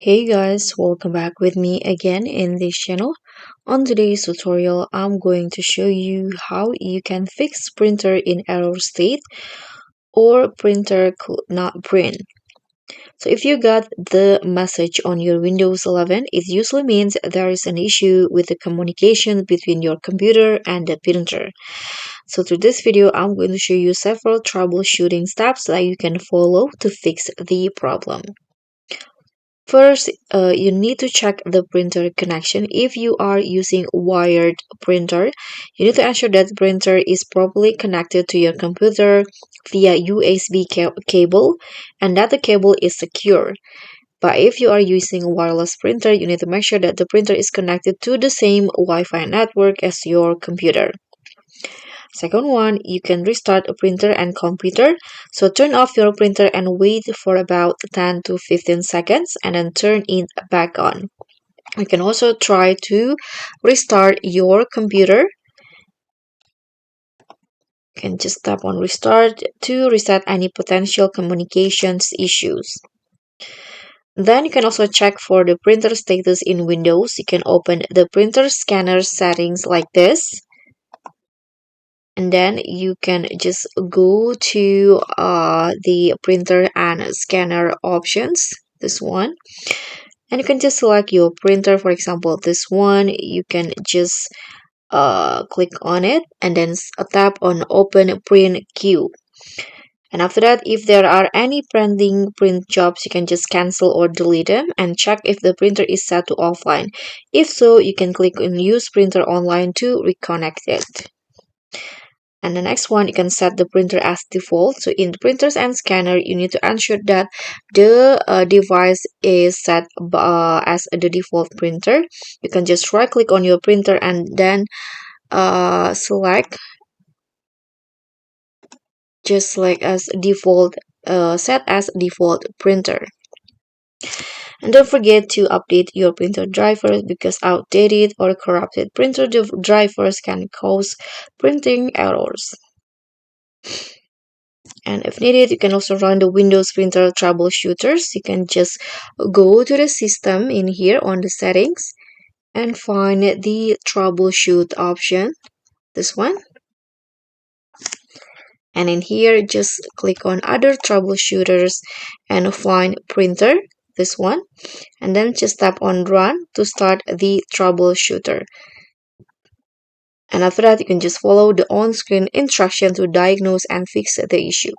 Hey guys, welcome back with me again in this channel. On today's tutorial, I'm going to show you how you can fix printer in error state or printer could not print. So if you got the message on your Windows 11, it usually means there is an issue with the communication between your computer and the printer. So through this video, I'm going to show you several troubleshooting steps that you can follow to fix the problem. First, you need to check the printer connection. If you are using wired printer, you need to ensure that the printer is properly connected to your computer via USB cable and that the cable is secure. But if you are using a wireless printer, you need to make sure that the printer is connected to the same Wi-Fi network as your computer. Second one, you can restart a printer and computer. So turn off your printer and wait for about 10 to 15 seconds and then turn it back on. You can also try to restart your computer. You can just tap on restart to reset any potential communications issues. Then you can also check for the printer status in Windows. You can open the printer scanner settings like this. And then you can just go to the printer and scanner options, this one, and you can just select your printer. For example, this one, you can just click on it and then tap on open print queue. And after that, if there are any pending print jobs, you can just cancel or delete them and check if the printer is set to offline. If so, you can click on use printer online to reconnect it. And the next one, you can set the printer as default. So in the printers and scanner, you need to ensure that the device is set as the default printer. You can just right click on your printer and then select as default, set as default printer. And don't forget to update your printer drivers because outdated or corrupted printer drivers can cause printing errors. And if needed, you can also run the Windows Printer troubleshooters. You can just go to the system in here on the settings and find the troubleshoot option, this one. And in here, just click on other troubleshooters and find printer, this one. And then just tap on run to start the troubleshooter. And after that, you can just follow the on-screen instruction to diagnose and fix the issue.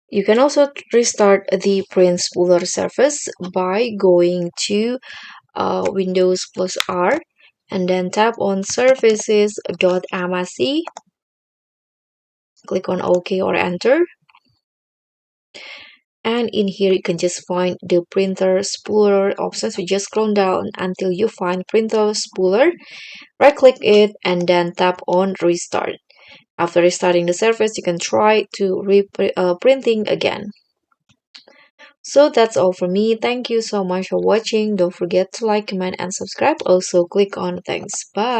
You can also restart the print spooler surface by going to Windows plus R and then tap on services.msc. Click on OK or enter. And in here, you can just find the printer spooler options. So just scroll down until you find printer spooler. Right click it and then tap on restart. After restarting the surface, you can try to printing again. So that's all for me. Thank you so much for watching. Don't forget to like, comment, and subscribe. Also, click on thanks. Bye.